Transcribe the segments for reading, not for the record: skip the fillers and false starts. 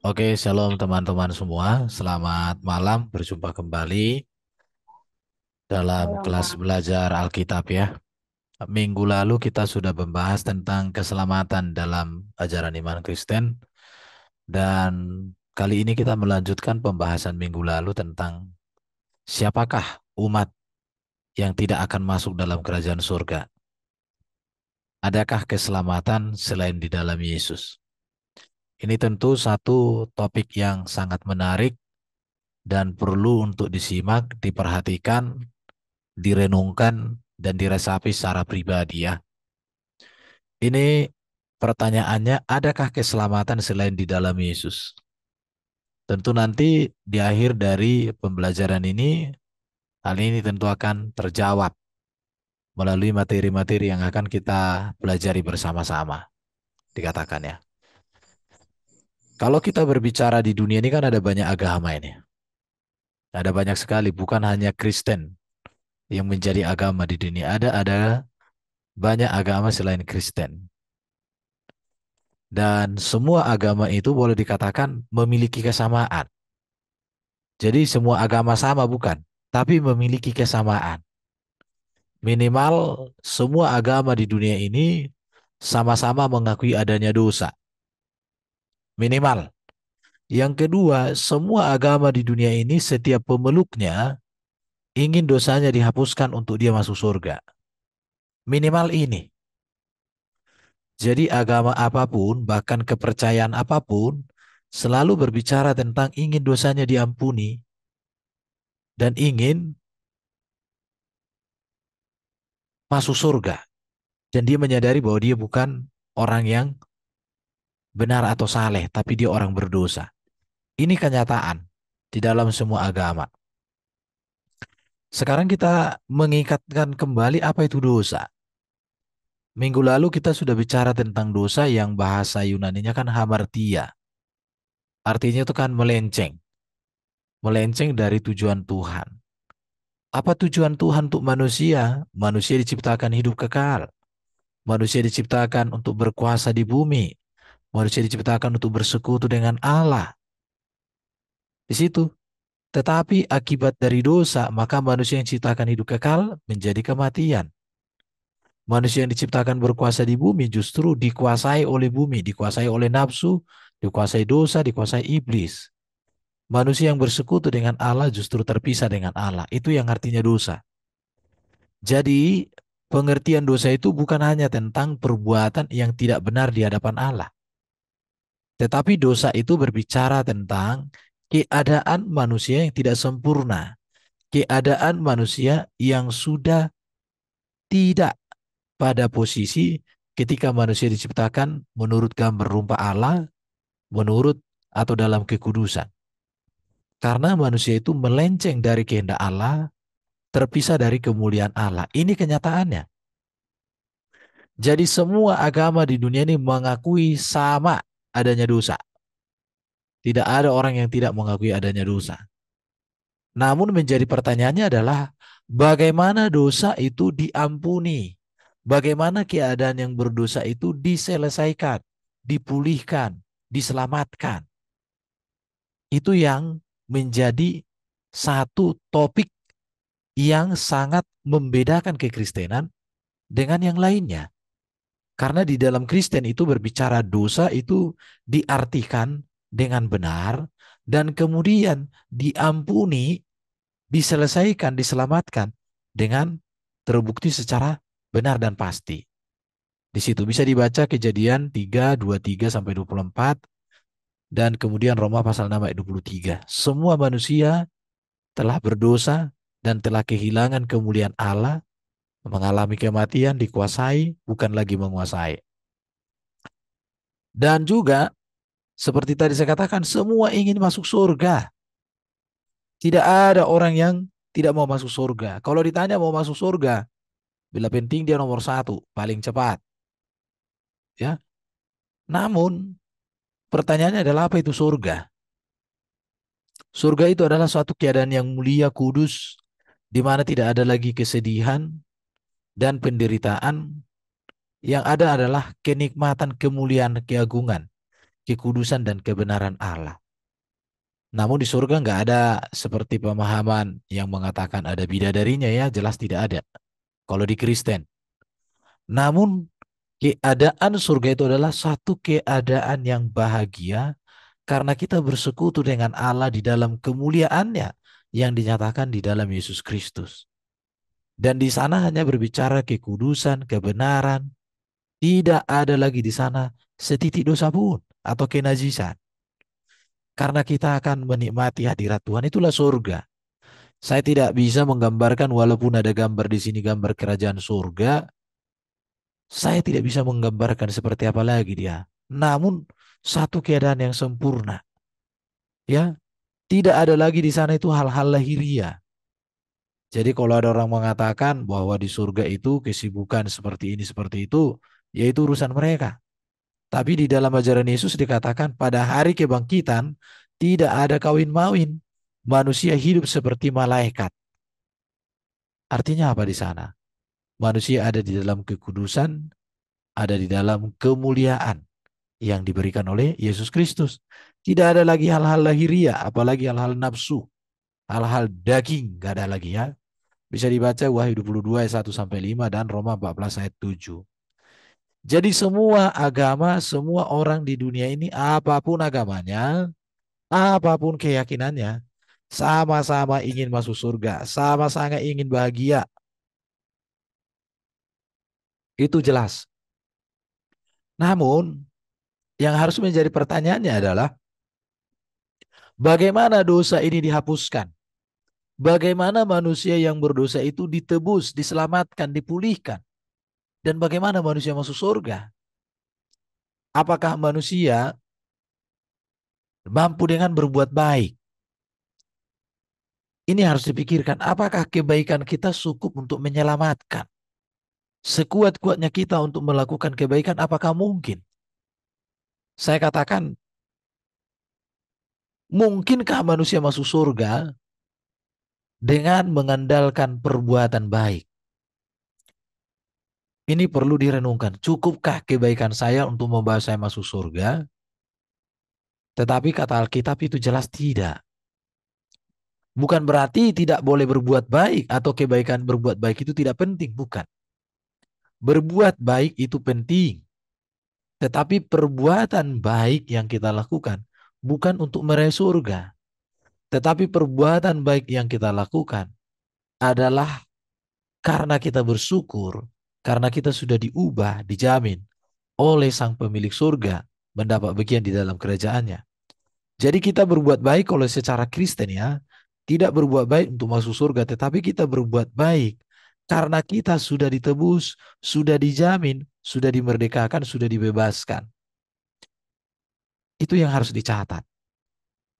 Oke, shalom teman-teman semua. Selamat malam, berjumpa kembali dalam Halo kelas Kak. belajar Alkitab ya. Minggu lalu kita sudah membahas tentang keselamatan dalam ajaran iman Kristen dan kali ini kita melanjutkan pembahasan minggu lalu tentang siapakah umat yang tidak akan masuk dalam kerajaan surga. Adakah keselamatan selain di dalam Yesus? Ini tentu satu topik yang sangat menarik dan perlu untuk disimak, diperhatikan, direnungkan, dan diresapi secara pribadi ya. Ini pertanyaannya, adakah keselamatan selain di dalam Yesus? Tentu nanti di akhir dari pembelajaran ini, hal ini tentu akan terjawab melalui materi-materi yang akan kita pelajari bersama-sama, dikatakan ya. Kalau kita berbicara di dunia ini kan ada banyak agama ini. Ada banyak sekali, bukan hanya Kristen yang menjadi agama di dunia. Ada banyak agama selain Kristen. Dan semua agama itu boleh dikatakan memiliki kesamaan. Jadi semua agama sama bukan, tapi memiliki kesamaan. Minimal semua agama di dunia ini sama-sama mengakui adanya dosa. Minimal. Yang kedua, semua agama di dunia ini setiap pemeluknya ingin dosanya dihapuskan untuk dia masuk surga. Minimal ini. Jadi agama apapun, bahkan kepercayaan apapun, selalu berbicara tentang ingin dosanya diampuni dan ingin masuk surga. Dan dia menyadari bahwa dia bukan orang yang benar atau saleh, tapi dia orang berdosa. Ini kenyataan di dalam semua agama. Sekarang kita mengikatkan kembali apa itu dosa. Minggu lalu kita sudah bicara tentang dosa yang bahasa Yunaninya kan hamartia. Artinya itu kan melenceng. Melenceng dari tujuan Tuhan. Apa tujuan Tuhan untuk manusia? Manusia diciptakan hidup kekal. Manusia diciptakan untuk berkuasa di bumi. Manusia diciptakan untuk bersekutu dengan Allah. Di situ. Tetapi akibat dari dosa, maka manusia yang diciptakan hidup kekal menjadi kematian. Manusia yang diciptakan berkuasa di bumi justru dikuasai oleh bumi, dikuasai oleh nafsu, dikuasai dosa, dikuasai iblis. Manusia yang bersekutu dengan Allah justru terpisah dengan Allah. Itu yang artinya dosa. Jadi, pengertian dosa itu bukan hanya tentang perbuatan yang tidak benar di hadapan Allah. Tetapi dosa itu berbicara tentang keadaan manusia yang tidak sempurna. Keadaan manusia yang sudah tidak pada posisi ketika manusia diciptakan menurut gambar rupa Allah, menurut atau dalam kekudusan. Karena manusia itu melenceng dari kehendak Allah, terpisah dari kemuliaan Allah. Ini kenyataannya. Jadi semua agama di dunia ini mengakui sama adanya dosa. Tidak ada orang yang tidak mengakui adanya dosa. Namun menjadi pertanyaannya adalah bagaimana dosa itu diampuni? Bagaimana keadaan yang berdosa itu diselesaikan, dipulihkan, diselamatkan? Itu yang menjadi satu topik yang sangat membedakan kekristenan dengan yang lainnya. Karena di dalam Kristen itu berbicara dosa itu diartikan dengan benar dan kemudian diampuni, diselesaikan, diselamatkan dengan terbukti secara benar dan pasti. Di situ bisa dibaca Kejadian 3:23 sampai 24 dan kemudian Roma pasal 6 ayat 23. Semua manusia telah berdosa dan telah kehilangan kemuliaan Allah, mengalami kematian, dikuasai, bukan lagi menguasai. Dan juga seperti tadi saya katakan, semua ingin masuk surga. Tidak ada orang yang tidak mau masuk surga. Kalau ditanya mau masuk surga, bila penting dia nomor satu, paling cepat. Ya, namun pertanyaannya adalah apa itu surga? Surga itu adalah suatu keadaan yang mulia, kudus, di mana tidak ada lagi kesedihan dan penderitaan. Yang ada adalah kenikmatan, kemuliaan, keagungan. kekudusan dan kebenaran Allah. Namun di surga nggak ada seperti pemahaman yang mengatakan ada bidadarinya ya, jelas tidak ada. Kalau di Kristen. Namun keadaan surga itu adalah satu keadaan yang bahagia karena kita bersekutu dengan Allah di dalam kemuliaannya yang dinyatakan di dalam Yesus Kristus. Dan di sana hanya berbicara kekudusan, kebenaran. Tidak ada lagi di sana setitik dosa pun atau kenajisan. Karena kita akan menikmati hadirat Tuhan, itulah surga. Saya tidak bisa menggambarkan walaupun ada gambar di sini gambar kerajaan surga, saya tidak bisa menggambarkan seperti apa lagi dia. Namun satu keadaan yang sempurna, ya. Tidak ada lagi di sana itu hal-hal lahiriah. Jadi kalau ada orang mengatakan bahwa di surga itu kesibukan seperti ini seperti itu, yaitu urusan mereka. Tapi di dalam ajaran Yesus dikatakan pada hari kebangkitan tidak ada kawin-mawin. Manusia hidup seperti malaikat. Artinya apa di sana? Manusia ada di dalam kekudusan, ada di dalam kemuliaan yang diberikan oleh Yesus Kristus. Tidak ada lagi hal-hal lahiriah, apalagi hal-hal nafsu, hal-hal daging, gak ada lagi ya. Bisa dibaca Wahyu 22 ayat 1 sampai 5 dan Roma 14 ayat 7. Jadi semua agama, semua orang di dunia ini apapun agamanya, apapun keyakinannya, sama-sama ingin masuk surga, sama-sama ingin bahagia. Itu jelas. Namun, yang harus menjadi pertanyaannya adalah bagaimana dosa ini dihapuskan? Bagaimana manusia yang berdosa itu ditebus, diselamatkan, dipulihkan? Dan bagaimana manusia masuk surga? Apakah manusia mampu dengan berbuat baik? Ini harus dipikirkan, apakah kebaikan kita cukup untuk menyelamatkan? Sekuat-kuatnya kita untuk melakukan kebaikan, apakah mungkin? Saya katakan, mungkinkah manusia masuk surga dengan mengandalkan perbuatan baik? Ini perlu direnungkan. Cukupkah kebaikan saya untuk membawa saya masuk surga? Tetapi kata Alkitab itu jelas tidak. Bukan berarti tidak boleh berbuat baik atau kebaikan berbuat baik itu tidak penting. Bukan. Berbuat baik itu penting. Tetapi perbuatan baik yang kita lakukan bukan untuk meraih surga. Tetapi perbuatan baik yang kita lakukan adalah karena kita bersyukur, karena kita sudah diubah, dijamin oleh Sang Pemilik surga mendapat bagian di dalam kerajaannya. Jadi kita berbuat baik kalau secara Kristen ya, tidak berbuat baik untuk masuk surga, tetapi kita berbuat baik karena kita sudah ditebus, sudah dijamin, sudah dimerdekakan, sudah dibebaskan. Itu yang harus dicatat.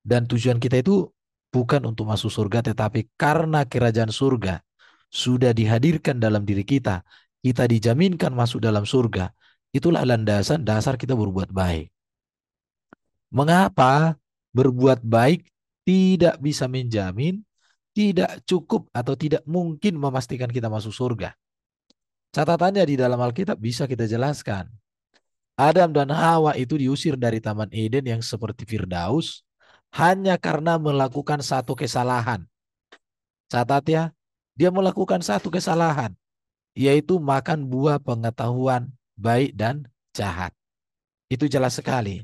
Dan tujuan kita itu bukan untuk masuk surga, tetapi karena kerajaan surga sudah dihadirkan dalam diri kita, kita dijaminkan masuk dalam surga. Itulah landasan dasar kita berbuat baik. Mengapa berbuat baik tidak bisa menjamin, tidak cukup atau tidak mungkin memastikan kita masuk surga? Catatannya di dalam Alkitab bisa kita jelaskan. Adam dan Hawa itu diusir dari Taman Eden yang seperti Firdaus hanya karena melakukan satu kesalahan. Catat ya, dia melakukan satu kesalahan, yaitu makan buah pengetahuan baik dan jahat. Itu jelas sekali.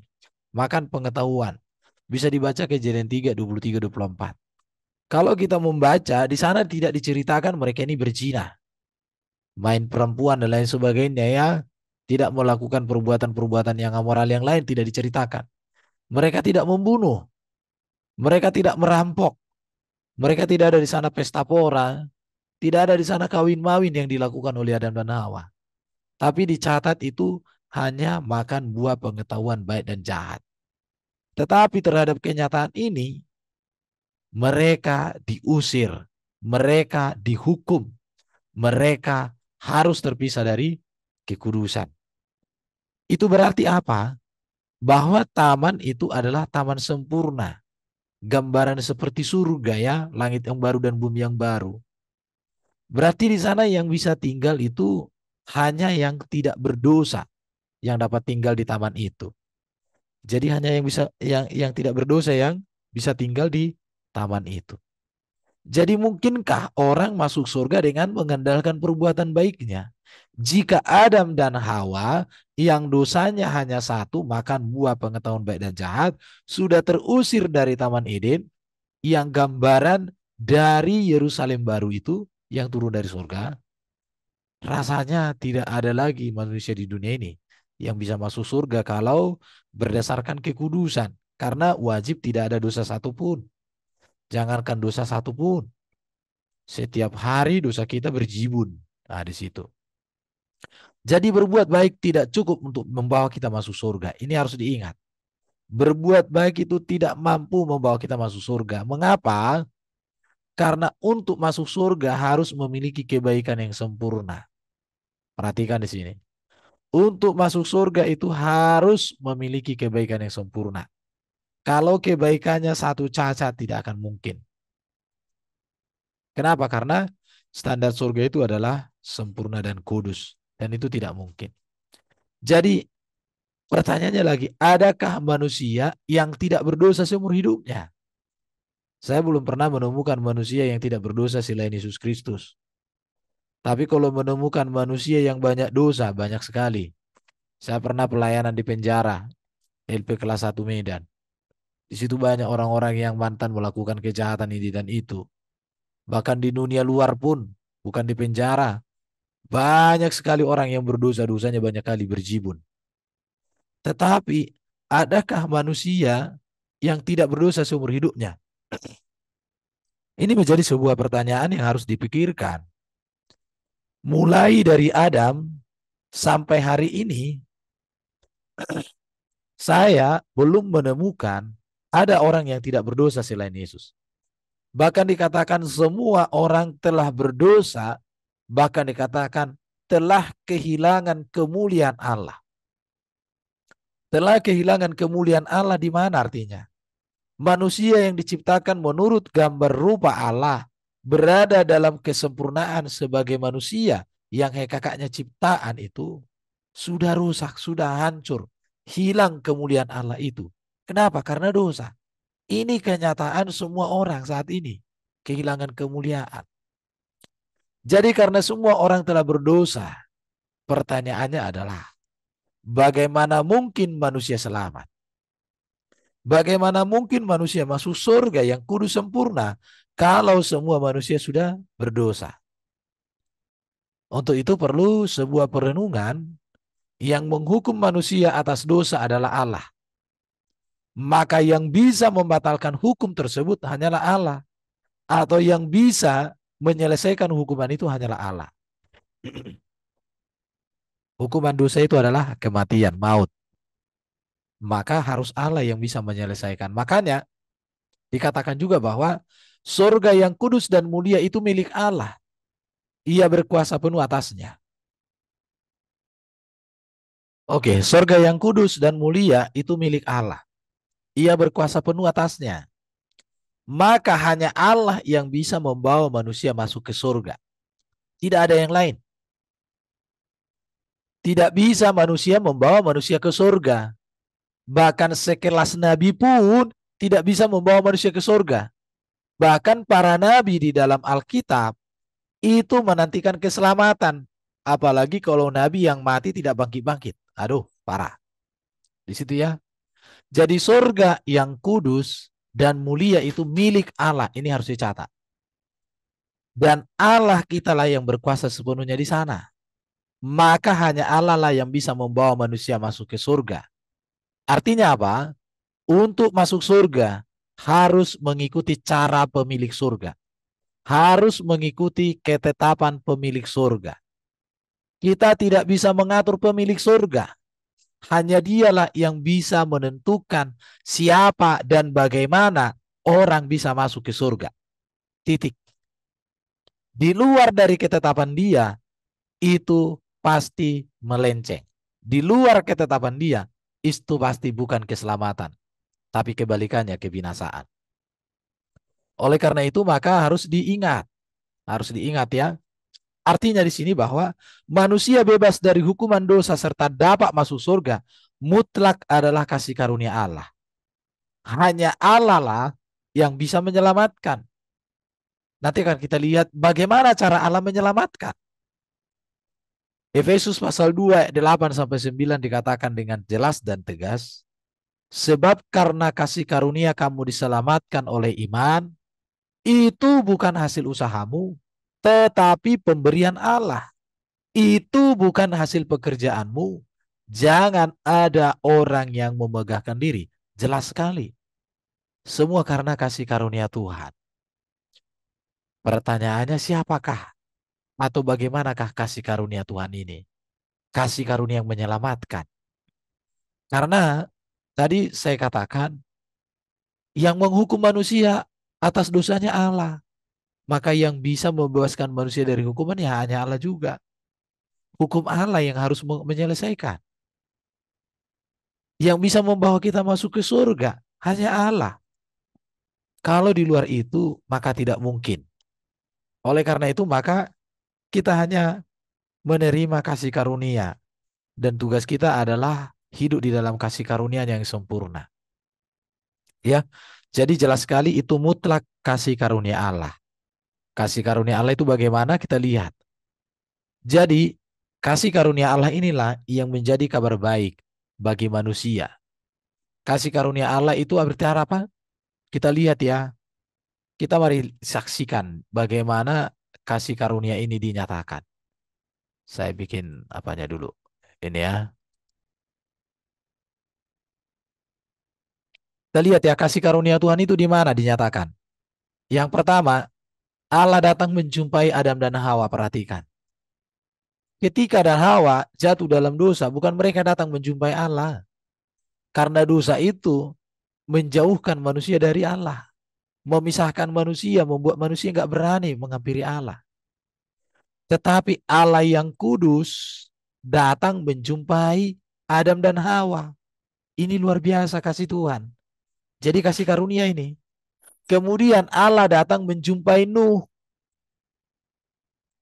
Makan pengetahuan. Bisa dibaca Kejadian 3, 23, 24. Kalau kita membaca, di sana tidak diceritakan mereka ini berzina, main perempuan dan lain sebagainya ya. Tidak melakukan perbuatan-perbuatan yang amoral yang lain, tidak diceritakan. Mereka tidak membunuh. Mereka tidak merampok. Mereka tidak ada di sana pesta pora. Tidak ada di sana kawin-mawin yang dilakukan oleh Adam dan Hawa. Tapi dicatat itu hanya makan buah pengetahuan baik dan jahat. Tetapi terhadap kenyataan ini, mereka diusir, mereka dihukum, mereka harus terpisah dari kekudusan. Itu berarti apa? Bahwa taman itu adalah taman sempurna. Gambaran seperti surga ya, langit yang baru dan bumi yang baru. Berarti di sana yang bisa tinggal itu hanya yang tidak berdosa yang dapat tinggal di taman itu. Jadi hanya yang bisa yang tidak berdosa yang bisa tinggal di taman itu. Jadi mungkinkah orang masuk surga dengan mengandalkan perbuatan baiknya? Jika Adam dan Hawa yang dosanya hanya satu makan buah pengetahuan baik dan jahat sudah terusir dari Taman Eden yang gambaran dari Yerusalem baru itu yang turun dari surga, rasanya tidak ada lagi manusia di dunia ini yang bisa masuk surga kalau berdasarkan kekudusan. Karena wajib tidak ada dosa satupun. Jangankan dosa satupun. Setiap hari dosa kita berjibun. Nah, di situ. Jadi berbuat baik tidak cukup untuk membawa kita masuk surga. Ini harus diingat. Berbuat baik itu tidak mampu membawa kita masuk surga. Mengapa? Karena untuk masuk surga harus memiliki kebaikan yang sempurna. Perhatikan di sini. Untuk masuk surga itu harus memiliki kebaikan yang sempurna. Kalau kebaikannya satu cacat tidak akan mungkin. Kenapa? Karena standar surga itu adalah sempurna dan kudus. Dan itu tidak mungkin. Jadi pertanyaannya lagi, adakah manusia yang tidak berdosa seumur hidupnya? Saya belum pernah menemukan manusia yang tidak berdosa selain Yesus Kristus. Tapi kalau menemukan manusia yang banyak dosa, banyak sekali. Saya pernah pelayanan di penjara, LP kelas 1 Medan. Di situ banyak orang-orang yang mantan melakukan kejahatan ini dan itu. Bahkan di dunia luar pun, bukan di penjara. Banyak sekali orang yang berdosa, dosanya banyak kali berjibun. Tetapi, adakah manusia yang tidak berdosa seumur hidupnya? Ini menjadi sebuah pertanyaan yang harus dipikirkan. Mulai dari Adam sampai hari ini, saya belum menemukan ada orang yang tidak berdosa selain Yesus. Bahkan dikatakan semua orang telah berdosa, bahkan dikatakan telah kehilangan kemuliaan Allah. Telah kehilangan kemuliaan Allah di mana artinya? Manusia yang diciptakan menurut gambar rupa Allah berada dalam kesempurnaan sebagai manusia yang kakaknya ciptaan itu sudah rusak, sudah hancur, hilang kemuliaan Allah itu. Kenapa? Karena dosa. Ini kenyataan semua orang saat ini kehilangan kemuliaan. Jadi karena semua orang telah berdosa, pertanyaannya adalah bagaimana mungkin manusia selamat? Bagaimana mungkin manusia masuk surga yang kudus sempurna kalau semua manusia sudah berdosa? Untuk itu perlu sebuah perenungan yang menghukum manusia atas dosa adalah Allah. Maka yang bisa membatalkan hukum tersebut hanyalah Allah. Atau yang bisa menyelesaikan hukuman itu hanyalah Allah. Hukuman dosa itu adalah kematian, maut. Maka harus Allah yang bisa menyelesaikan. Makanya dikatakan juga bahwa surga yang kudus dan mulia itu milik Allah. Ia berkuasa penuh atasnya. Oke, surga yang kudus dan mulia itu milik Allah. Ia berkuasa penuh atasnya. Maka hanya Allah yang bisa membawa manusia masuk ke surga. Tidak ada yang lain. Tidak bisa manusia membawa manusia ke surga. Bahkan sekelas nabi pun tidak bisa membawa manusia ke surga. Bahkan para nabi di dalam Alkitab itu menantikan keselamatan. Apalagi kalau nabi yang mati tidak bangkit-bangkit. Aduh, parah. Di situ ya. Jadi surga yang kudus dan mulia itu milik Allah. Ini harus dicatat. Dan Allah kita lah yang berkuasa sepenuhnya di sana. Maka hanya Allah lah yang bisa membawa manusia masuk ke surga. Artinya apa? Untuk masuk surga harus mengikuti cara pemilik surga. Harus mengikuti ketetapan pemilik surga. Kita tidak bisa mengatur pemilik surga. Hanya dialah yang bisa menentukan siapa dan bagaimana orang bisa masuk ke surga. Titik. Di luar dari ketetapan dia, itu pasti melenceng. Di luar ketetapan dia, itu pasti bukan keselamatan, tapi kebalikannya kebinasaan. Oleh karena itu maka harus diingat ya. Artinya di sini bahwa manusia bebas dari hukuman dosa serta dapat masuk surga mutlak adalah kasih karunia Allah. Hanya Allah lah yang bisa menyelamatkan. Nanti akan kita lihat bagaimana cara Allah menyelamatkan. Efesus pasal 2 ayat 8 sampai 9 dikatakan dengan jelas dan tegas, sebab karena kasih karunia kamu diselamatkan oleh iman, itu bukan hasil usahamu, tetapi pemberian Allah. Itu bukan hasil pekerjaanmu. Jangan ada orang yang memegahkan diri. Jelas sekali. Semua karena kasih karunia Tuhan. Pertanyaannya siapakah atau bagaimanakah kasih karunia Tuhan ini? Kasih karunia yang menyelamatkan. Karena tadi saya katakan yang menghukum manusia atas dosanya Allah. Maka yang bisa membebaskan manusia dari hukuman ya hanya Allah juga. Hukum Allah yang harus menyelesaikan. Yang bisa membawa kita masuk ke surga hanya Allah. Kalau di luar itu maka tidak mungkin. Oleh karena itu maka kita hanya menerima kasih karunia. Dan tugas kita adalah hidup di dalam kasih karunia yang sempurna. Ya, jadi jelas sekali itu mutlak kasih karunia Allah. Kasih karunia Allah itu bagaimana kita lihat. Jadi kasih karunia Allah inilah yang menjadi kabar baik bagi manusia. Kasih karunia Allah itu berarti apa? Kita lihat ya. Kita mari saksikan bagaimana kasih karunia ini dinyatakan. Saya bikin apanya dulu. Ini ya. Kita lihat ya kasih karunia Tuhan itu di mana dinyatakan. Yang pertama, Allah datang menjumpai Adam dan Hawa. Perhatikan. Ketika Adam dan Hawa jatuh dalam dosa, bukan mereka datang menjumpai Allah. Karena dosa itu menjauhkan manusia dari Allah. Memisahkan manusia, membuat manusia nggak berani menghampiri Allah. Tetapi Allah yang kudus datang menjumpai Adam dan Hawa. Ini luar biasa kasih Tuhan. Jadi kasih karunia ini. Kemudian Allah datang menjumpai Nuh.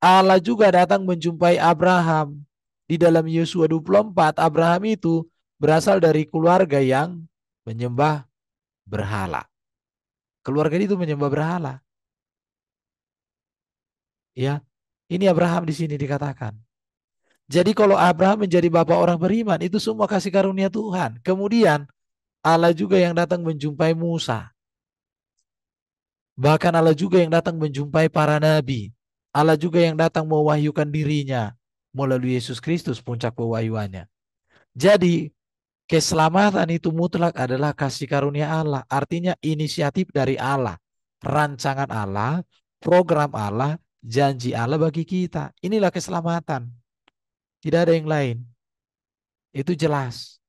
Allah juga datang menjumpai Abraham. Di dalam Yosua 24, Abraham itu berasal dari keluarga yang menyembah berhala. Keluarga itu menyembah berhala. Ya, ini Abraham di sini dikatakan. Jadi kalau Abraham menjadi bapak orang beriman, itu semua kasih karunia Tuhan. Kemudian Allah juga yang datang menjumpai Musa. Bahkan Allah juga yang datang menjumpai para nabi. Allah juga yang datang mewahyukan dirinya melalui Yesus Kristus puncak pewahyuannya. Jadi keselamatan itu mutlak adalah kasih karunia Allah. Artinya inisiatif dari Allah. Rancangan Allah, program Allah, janji Allah bagi kita. Inilah keselamatan. Tidak ada yang lain. Itu jelas.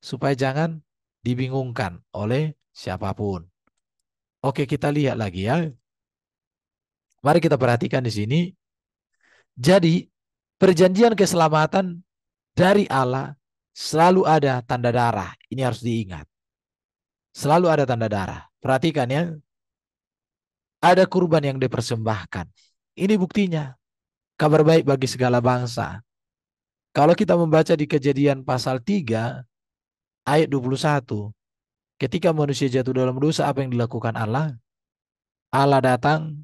Supaya jangan dibingungkan oleh siapapun. Oke, kita lihat lagi ya. Mari kita perhatikan di sini. Jadi, perjanjian keselamatan dari Allah selalu ada tanda darah. Ini harus diingat. Selalu ada tanda darah. Perhatikan ya. Ada kurban yang dipersembahkan. Ini buktinya. Kabar baik bagi segala bangsa. Kalau kita membaca di Kejadian pasal 3 ayat 21, ketika manusia jatuh dalam dosa, apa yang dilakukan Allah? Allah datang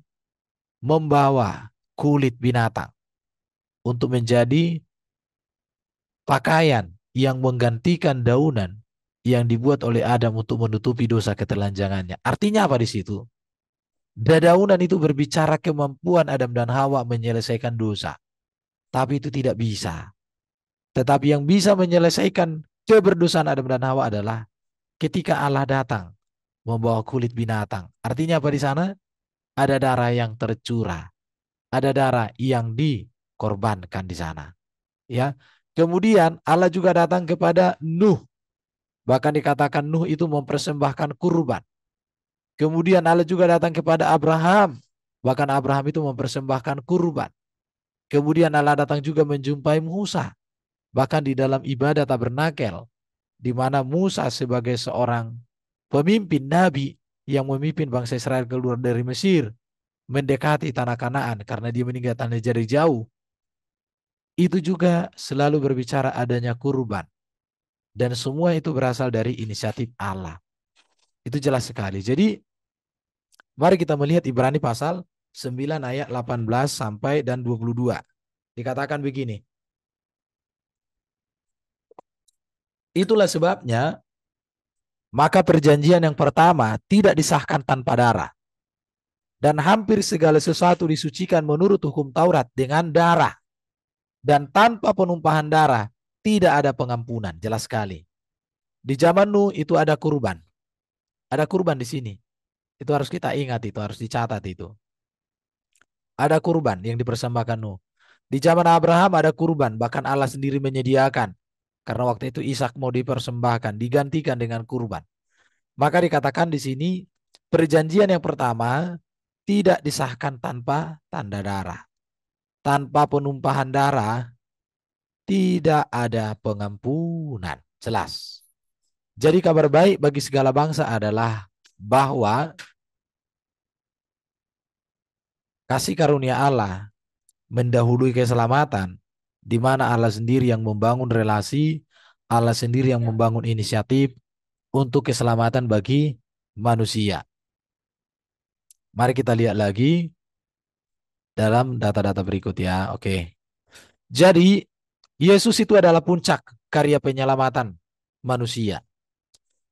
membawa kulit binatang untuk menjadi pakaian yang menggantikan daunan yang dibuat oleh Adam untuk menutupi dosa ketelanjangannya. Artinya apa di situ? Dedaunan itu berbicara kemampuan Adam dan Hawa menyelesaikan dosa. Tapi itu tidak bisa. Tetapi yang bisa menyelesaikan keberdosaan Adam dan Hawa adalah ketika Allah datang membawa kulit binatang. Artinya apa di sana? Ada darah yang tercurah. Ada darah yang dikorbankan di sana. Ya. Kemudian Allah juga datang kepada Nuh. Bahkan dikatakan Nuh itu mempersembahkan kurban. Kemudian Allah juga datang kepada Abraham. Bahkan Abraham itu mempersembahkan kurban. Kemudian Allah datang juga menjumpai Musa. Bahkan di dalam ibadah tabernakel. Di mana Musa sebagai seorang pemimpin Nabi yang memimpin bangsa Israel keluar dari Mesir. Mendekati tanah Kanaan karena dia meninggalkan dari jauh. Itu juga selalu berbicara adanya kurban. Dan semua itu berasal dari inisiatif Allah. Itu jelas sekali. Jadi mari kita melihat Ibrani pasal 9 ayat 18 sampai dan 22. Dikatakan begini. Itulah sebabnya maka perjanjian yang pertama tidak disahkan tanpa darah. Dan hampir segala sesuatu disucikan menurut hukum Taurat dengan darah. Dan tanpa penumpahan darah tidak ada pengampunan. Jelas sekali. Di zaman Nuh itu ada kurban. Ada kurban di sini. Itu harus kita ingat, itu harus dicatat itu. Ada kurban yang dipersembahkan Nuh. Di zaman Abraham ada kurban, bahkan Allah sendiri menyediakan. Karena waktu itu Ishak mau dipersembahkan, digantikan dengan kurban. Maka dikatakan di sini perjanjian yang pertama tidak disahkan tanpa tanda darah. Tanpa penumpahan darah tidak ada pengampunan. Jelas. Jadi kabar baik bagi segala bangsa adalah bahwa kasih karunia Allah mendahului keselamatan, di mana Allah sendiri yang membangun relasi, Allah sendiri yang membangun inisiatif untuk keselamatan bagi manusia. Mari kita lihat lagi dalam data-data berikut ya. Oke. Jadi Yesus itu adalah puncak karya penyelamatan manusia.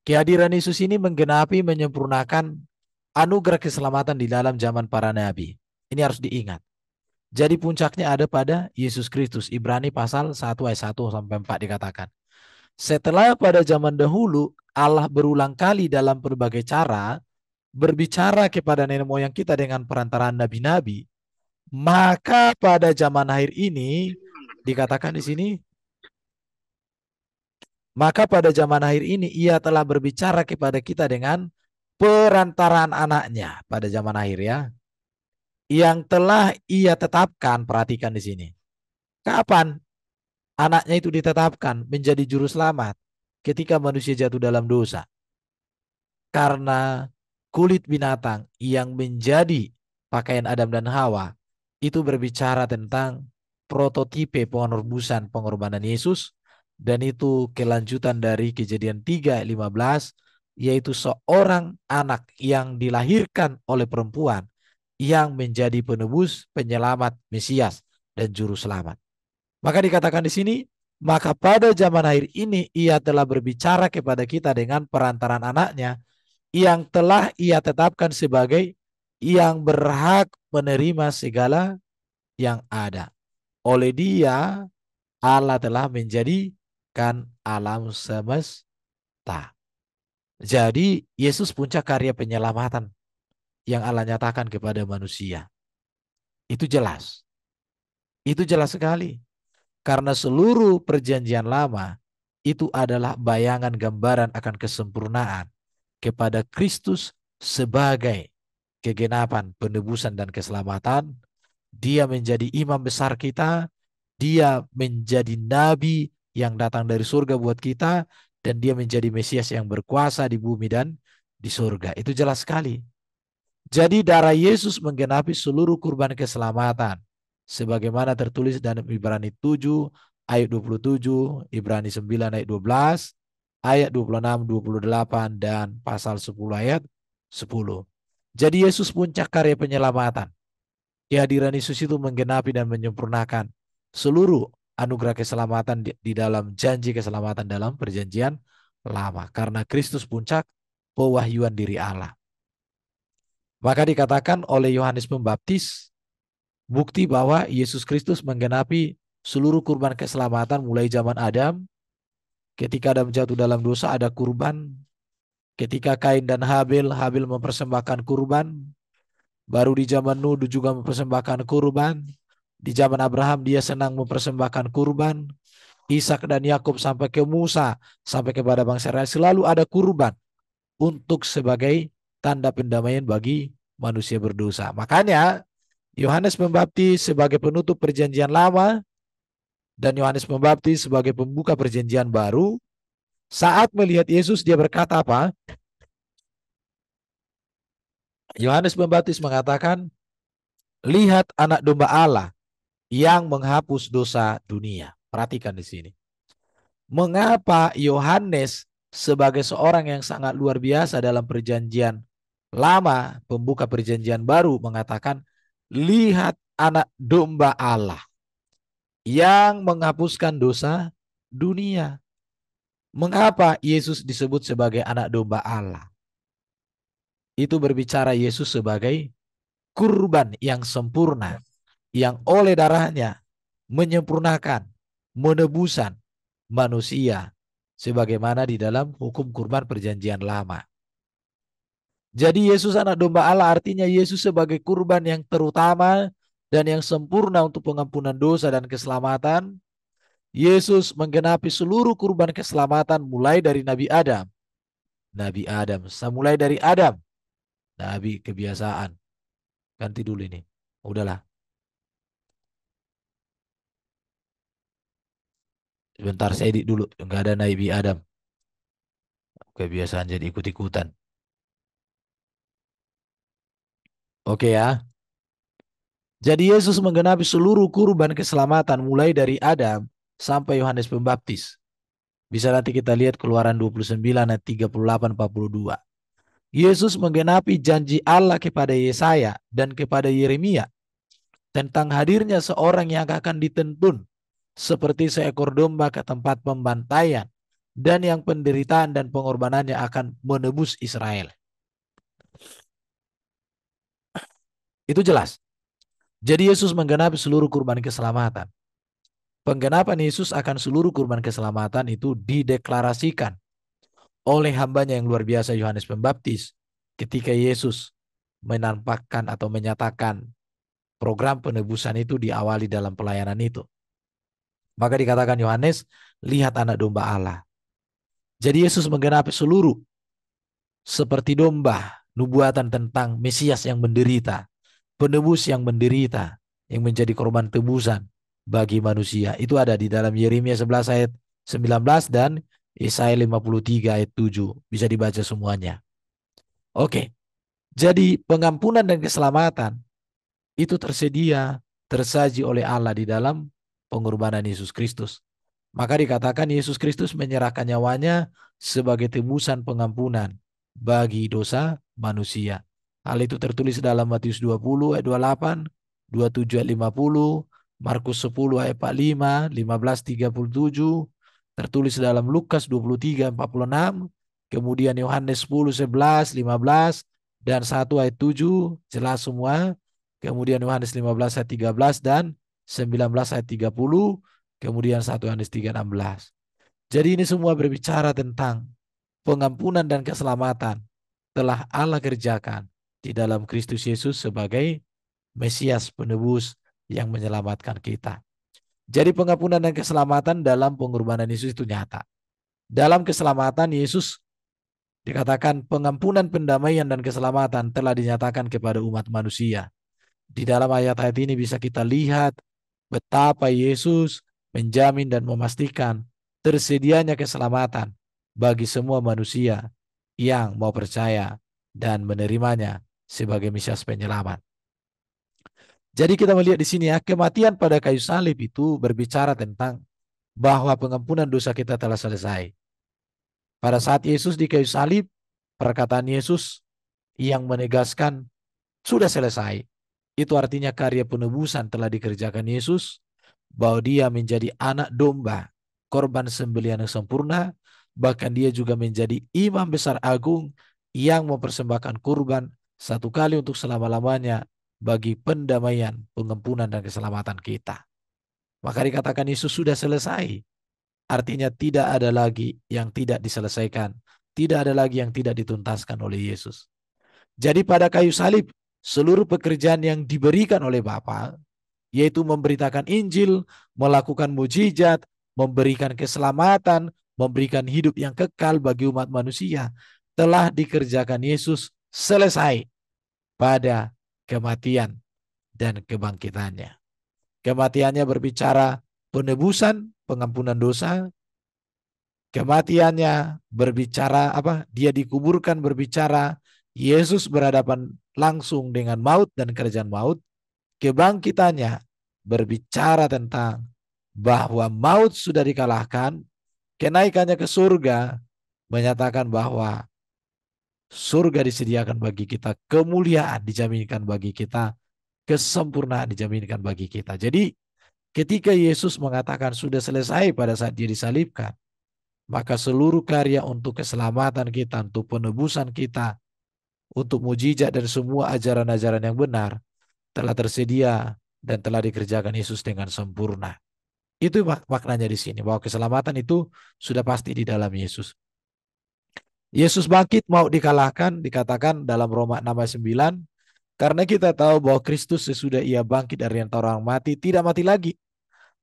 Kehadiran Yesus ini menggenapi, menyempurnakan anugerah keselamatan di dalam zaman para nabi. Ini harus diingat. Jadi puncaknya ada pada Yesus Kristus. Ibrani pasal 1 ayat 1 sampai 4 dikatakan. Setelah pada zaman dahulu Allah berulang kali dalam berbagai cara berbicara kepada nenek moyang kita dengan perantaraan nabi-nabi, maka pada zaman akhir ini dikatakan di sini, maka pada zaman akhir ini ia telah berbicara kepada kita dengan perantaraan anaknya pada zaman akhir ya, yang telah ia tetapkan. Perhatikan di sini. Kapan anaknya itu ditetapkan menjadi juru selamat? Ketika manusia jatuh dalam dosa. Karena kulit binatang yang menjadi pakaian Adam dan Hawa itu berbicara tentang prototipe pengorbanan Yesus, dan itu kelanjutan dari Kejadian 3:15, yaitu seorang anak yang dilahirkan oleh perempuan yang menjadi penebus, penyelamat, Mesias dan juru selamat. Maka dikatakan di sini, maka pada zaman akhir ini ia telah berbicara kepada kita dengan perantaran anaknya yang telah ia tetapkan sebagai yang berhak menerima segala yang ada. Oleh dia, Allah telah menjadikan alam semesta. Jadi, Yesus puncak karya penyelamatan yang Allah nyatakan kepada manusia. Itu jelas. Itu jelas sekali. Karena seluruh perjanjian lama itu adalah bayangan gambaran akan kesempurnaan kepada Kristus sebagai kegenapan penebusan dan keselamatan. Dia menjadi imam besar kita, dia menjadi nabi yang datang dari surga buat kita, dan dia menjadi Mesias yang berkuasa di bumi dan di surga. Itu jelas sekali. Jadi darah Yesus menggenapi seluruh kurban keselamatan. Sebagaimana tertulis dalam Ibrani 7 ayat 27, Ibrani 9 ayat 12, ayat 26, 28, dan pasal 10 ayat 10. Jadi Yesus puncak karya penyelamatan. Kehadiran Yesus itu menggenapi dan menyempurnakan seluruh anugerah keselamatan di dalam janji keselamatan dalam perjanjian lama. Karena Kristus puncak pewahyuan diri Allah. Maka dikatakan oleh Yohanes Pembaptis, bukti bahwa Yesus Kristus menggenapi seluruh kurban keselamatan mulai zaman Adam. Ketika Adam jatuh dalam dosa ada kurban. Ketika Kain dan Habil mempersembahkan kurban. Baru di zaman Nuh juga mempersembahkan kurban. Di zaman Abraham dia senang mempersembahkan kurban. Ishak dan Yakub sampai ke Musa, sampai kepada bangsa Israel, selalu ada kurban untuk sebagai tanda pendamaian bagi manusia berdosa. Makanya Yohanes Pembaptis sebagai penutup perjanjian lama dan Yohanes Pembaptis sebagai pembuka perjanjian baru, saat melihat Yesus dia berkata apa? Yohanes Pembaptis mengatakan, lihat anak domba Allah yang menghapus dosa dunia. Perhatikan di sini. Mengapa Yohanes sebagai seorang yang sangat luar biasa dalam perjanjian lama, pembuka perjanjian baru mengatakan, lihat anak domba Allah yang menghapuskan dosa dunia. Mengapa Yesus disebut sebagai anak domba Allah? Itu berbicara Yesus sebagai kurban yang sempurna, yang oleh darahnya menyempurnakan menebusan manusia sebagaimana di dalam hukum kurban perjanjian lama. Jadi Yesus anak domba Allah artinya Yesus sebagai kurban yang terutama dan yang sempurna untuk pengampunan dosa dan keselamatan. Yesus menggenapi seluruh kurban keselamatan mulai dari Nabi Adam. Nabi Adam, mulai dari Adam. Nabi kebiasaan. Ganti dulu ini. Udahlah, sebentar saya edit dulu. Enggak ada Nabi Adam. Kebiasaan jadi ikut-ikutan. Oke ya. Jadi Yesus menggenapi seluruh kurban keselamatan mulai dari Adam sampai Yohanes Pembaptis. Bisa nanti kita lihat Keluaran 29 ayat 38-42. Yesus menggenapi janji Allah kepada Yesaya dan kepada Yeremia tentang hadirnya seorang yang akan dituntun seperti seekor domba ke tempat pembantaian dan yang penderitaan dan pengorbanannya akan menebus Israel. Itu jelas. Jadi Yesus menggenapi seluruh kurban keselamatan. Penggenapan Yesus akan seluruh kurban keselamatan itu dideklarasikan oleh hambanya yang luar biasa Yohanes Pembaptis ketika Yesus menampakkan atau menyatakan program penebusan itu diawali dalam pelayanan itu. Maka dikatakan Yohanes, lihat anak domba Allah. Jadi Yesus menggenapi seluruh seperti domba nubuatan tentang Mesias yang menderita, penebus yang menderita, yang menjadi korban tebusan bagi manusia. Itu ada di dalam Yeremia 11 ayat 19 dan Yesaya 53 ayat 7. Bisa dibaca semuanya. Oke, jadi pengampunan dan keselamatan itu tersedia, tersaji oleh Allah di dalam pengorbanan Yesus Kristus. Maka dikatakan Yesus Kristus menyerahkan nyawanya sebagai tebusan pengampunan bagi dosa manusia. Hal itu tertulis dalam Matius 20 ayat 28, 27 ayat 50, Markus 10 ayat 45, 15, 37, tertulis dalam Lukas 23 ayat 46, kemudian Yohanes 10, 11, 15, dan 1 ayat 7, jelas semua. Kemudian Yohanes 15 ayat 13 dan 19 ayat 30, kemudian 1 Yohanes 3:16. Jadi ini semua berbicara tentang pengampunan dan keselamatan telah Allah kerjakan di dalam Kristus Yesus sebagai Mesias penebus yang menyelamatkan kita. Jadi pengampunan dan keselamatan dalam pengorbanan Yesus itu nyata. Dalam keselamatan Yesus dikatakan pengampunan, pendamaian, dan keselamatan telah dinyatakan kepada umat manusia. Di dalam ayat-ayat ini bisa kita lihat betapa Yesus menjamin dan memastikan tersedianya keselamatan bagi semua manusia yang mau percaya dan menerimanya sebagai Mesias penyelamat. Jadi kita melihat di sini ya, kematian pada kayu salib itu berbicara tentang bahwa pengampunan dosa kita telah selesai. Pada saat Yesus di kayu salib, perkataan Yesus yang menegaskan sudah selesai. Itu artinya karya penebusan telah dikerjakan Yesus, bahwa dia menjadi anak domba, korban sembelihan yang sempurna, bahkan dia juga menjadi imam besar agung yang mempersembahkan kurban satu kali untuk selama-lamanya bagi pendamaian, pengampunan, dan keselamatan kita. Maka dikatakan Yesus sudah selesai. Artinya tidak ada lagi yang tidak diselesaikan. Tidak ada lagi yang tidak dituntaskan oleh Yesus. Jadi pada kayu salib, seluruh pekerjaan yang diberikan oleh Bapa, yaitu memberitakan Injil, melakukan mujizat, memberikan keselamatan, memberikan hidup yang kekal bagi umat manusia, telah dikerjakan Yesus selesai pada kematian dan kebangkitannya. Kematiannya berbicara penebusan, pengampunan dosa. Kematiannya berbicara apa? Dia dikuburkan berbicara Yesus berhadapan langsung dengan maut dan kerajaan maut. Kebangkitannya berbicara tentang bahwa maut sudah dikalahkan Kenaikannya ke surga menyatakan bahwa surga disediakan bagi kita, kemuliaan dijaminkan bagi kita, kesempurnaan dijaminkan bagi kita. Jadi ketika Yesus mengatakan sudah selesai pada saat dia disalibkan, maka seluruh karya untuk keselamatan kita, untuk penebusan kita, untuk mujizat dan semua ajaran-ajaran yang benar telah tersedia dan telah dikerjakan Yesus dengan sempurna. Itu maknanya di sini, bahwa keselamatan itu sudah pasti di dalam Yesus. Yesus bangkit mau dikalahkan, dikatakan dalam Roma 6 ayat 9, karena kita tahu bahwa Kristus sesudah ia bangkit dari antara orang mati, tidak mati lagi.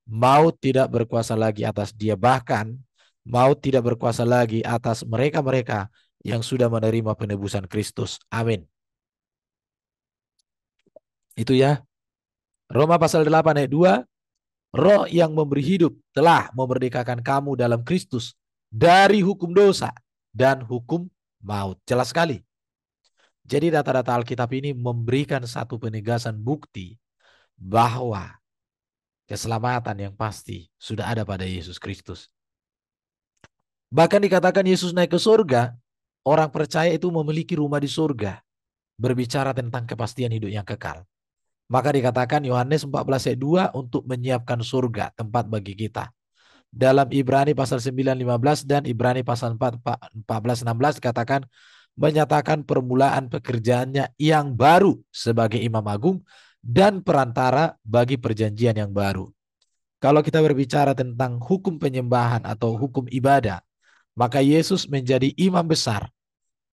Maut tidak berkuasa lagi atas dia, bahkan maut tidak berkuasa lagi atas mereka-mereka yang sudah menerima penebusan Kristus. Amin. Itu ya. Roma pasal 8 ayat 2, Roh yang memberi hidup telah memerdekakan kamu dalam Kristus dari hukum dosa dan hukum maut. Jelas sekali. Jadi data-data Alkitab ini memberikan satu penegasan bukti bahwa keselamatan yang pasti sudah ada pada Yesus Kristus. Bahkan dikatakan Yesus naik ke surga, orang percaya itu memiliki rumah di surga. Berbicara tentang kepastian hidup yang kekal. Maka dikatakan Yohanes 14 ayat 2 untuk menyiapkan surga, tempat bagi kita. Dalam Ibrani pasal 9:15 dan Ibrani pasal 14:16 dikatakan menyatakan permulaan pekerjaannya yang baru sebagai imam agung dan perantara bagi perjanjian yang baru. Kalau kita berbicara tentang hukum penyembahan atau hukum ibadah, maka Yesus menjadi imam besar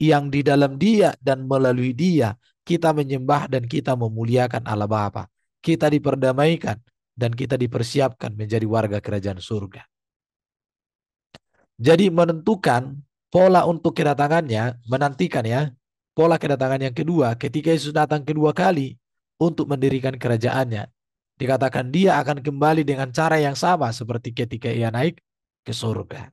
yang di dalam dia dan melalui dia kita menyembah dan kita memuliakan Allah Bapa. Kita diperdamaikan dan kita dipersiapkan menjadi warga kerajaan surga. Jadi menentukan pola untuk kedatangannya, menantikan ya, pola kedatangan yang kedua ketika Yesus datang kedua kali untuk mendirikan kerajaannya. Dikatakan dia akan kembali dengan cara yang sama seperti ketika ia naik ke surga.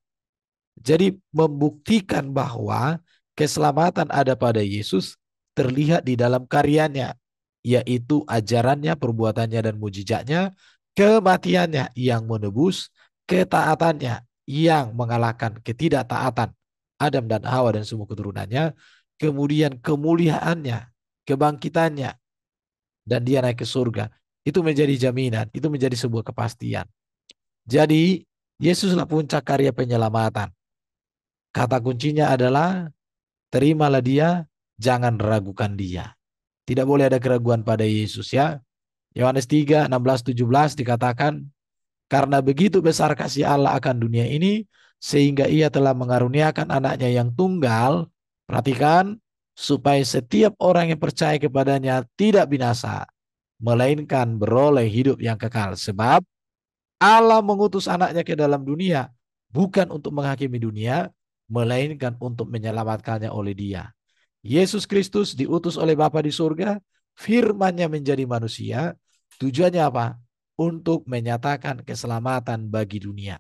Jadi membuktikan bahwa keselamatan ada pada Yesus terlihat di dalam karyanya, yaitu ajarannya, perbuatannya dan mujizatnya, kematiannya yang menebus, ketaatannya yang mengalahkan ketidaktaatan Adam dan Hawa dan semua keturunannya, kemudian kemuliaannya, kebangkitannya, dan dia naik ke surga. Itu menjadi jaminan, itu menjadi sebuah kepastian. Jadi Yesuslah puncak karya penyelamatan. Kata kuncinya adalah terimalah dia, jangan ragukan dia. Tidak boleh ada keraguan pada Yesus ya. Yohanes 3, 16, 17 dikatakan, karena begitu besar kasih Allah akan dunia ini, sehingga ia telah mengaruniakan anaknya yang tunggal, perhatikan, supaya setiap orang yang percaya kepadanya tidak binasa, melainkan beroleh hidup yang kekal. Sebab Allah mengutus anaknya ke dalam dunia, bukan untuk menghakimi dunia, melainkan untuk menyelamatkannya oleh dia. Yesus Kristus diutus oleh Bapa di surga, firman-Nya menjadi manusia. Tujuannya apa? Untuk menyatakan keselamatan bagi dunia,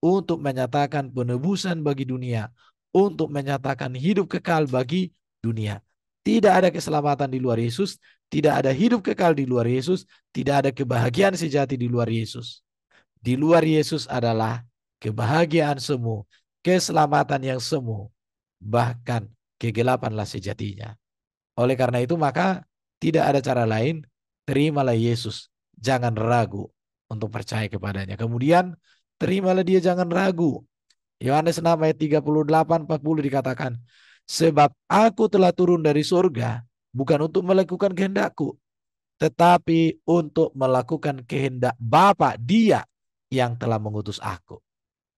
untuk menyatakan penebusan bagi dunia, untuk menyatakan hidup kekal bagi dunia. Tidak ada keselamatan di luar Yesus, tidak ada hidup kekal di luar Yesus, tidak ada kebahagiaan sejati di luar Yesus. Di luar Yesus adalah kebahagiaan semu, keselamatan yang semu, bahkan kegelapanlah sejatinya. Oleh karena itu maka tidak ada cara lain, terimalah Yesus, jangan ragu untuk percaya kepadanya. Kemudian terimalah dia, jangan ragu. Yohanes 6 ayat 38-40 dikatakan, sebab aku telah turun dari surga bukan untuk melakukan kehendakku, tetapi untuk melakukan kehendak Bapa dia yang telah mengutus aku.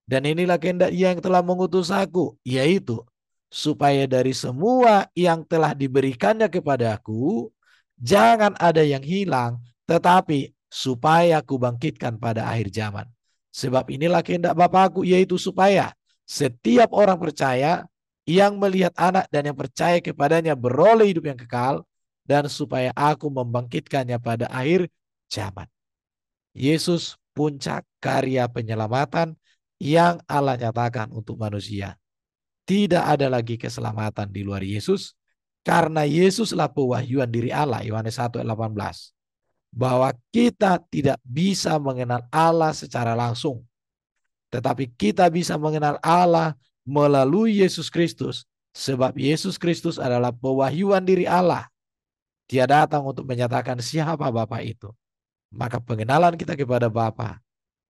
Dan inilah kehendak dia yang telah mengutus aku, yaitu supaya dari semua yang telah diberikannya kepadaku, jangan ada yang hilang, tetapi supaya aku bangkitkan pada akhir zaman. Sebab inilah kehendak Bapakku, yaitu supaya setiap orang percaya yang melihat anak dan yang percaya kepadanya beroleh hidup yang kekal, dan supaya aku membangkitkannya pada akhir zaman. Yesus puncak karya penyelamatan yang Allah nyatakan untuk manusia. Tidak ada lagi keselamatan di luar Yesus, karena Yesuslah pewahyuan diri Allah, Yohanes 1 ayat 18. Bahwa kita tidak bisa mengenal Allah secara langsung. Tetapi kita bisa mengenal Allah melalui Yesus Kristus. Sebab Yesus Kristus adalah pewahyuan diri Allah. Dia datang untuk menyatakan siapa Bapa itu. Maka pengenalan kita kepada Bapa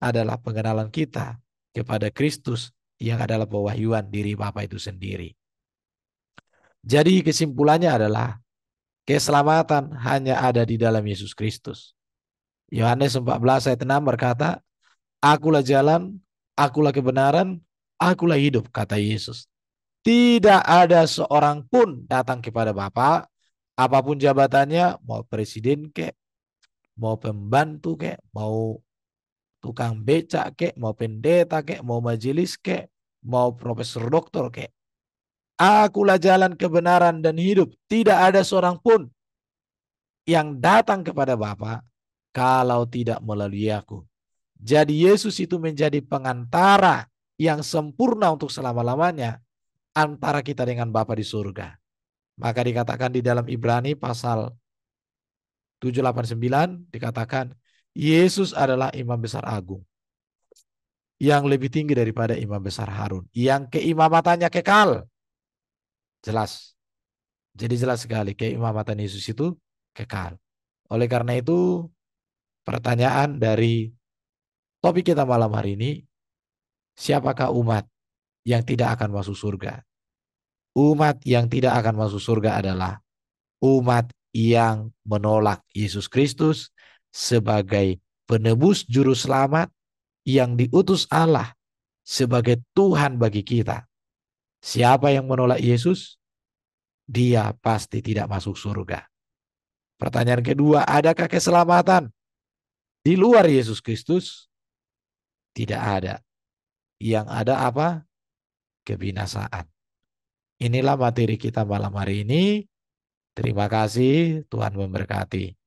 adalah pengenalan kita kepada Kristus yang adalah pewahyuan diri Bapa itu sendiri. Jadi kesimpulannya adalah keselamatan hanya ada di dalam Yesus Kristus. Yohanes 14 ayat 6 berkata, "Akulah jalan, akulah kebenaran, akulah hidup," kata Yesus. Tidak ada seorang pun datang kepada Bapa, apapun jabatannya, mau presiden kek, mau pembantu kek, mau tukang becak kek, mau pendeta kek, mau majelis kek, mau profesor doktor kek. Akulah jalan kebenaran dan hidup. Tidak ada seorang pun yang datang kepada Bapa kalau tidak melalui aku. Jadi Yesus itu menjadi pengantara yang sempurna untuk selama-lamanya antara kita dengan Bapa di surga. Maka dikatakan di dalam Ibrani pasal 789 dikatakan Yesus adalah imam besar agung yang lebih tinggi daripada imam besar Harun, yang keimamatannya kekal. Jelas. Jadi jelas sekali keimamatan Yesus itu kekal. Oleh karena itu pertanyaan dari topik kita malam hari ini, siapakah umat yang tidak akan masuk surga? Umat yang tidak akan masuk surga adalah umat yang menolak Yesus Kristus sebagai penebus juru selamat yang diutus Allah sebagai Tuhan bagi kita. Siapa yang menolak Yesus, dia pasti tidak masuk surga. Pertanyaan kedua, adakah keselamatan di luar Yesus Kristus? Tidak ada. Yang ada apa? Kebinasaan. Inilah materi kita malam hari ini. Terima kasih, Tuhan memberkati.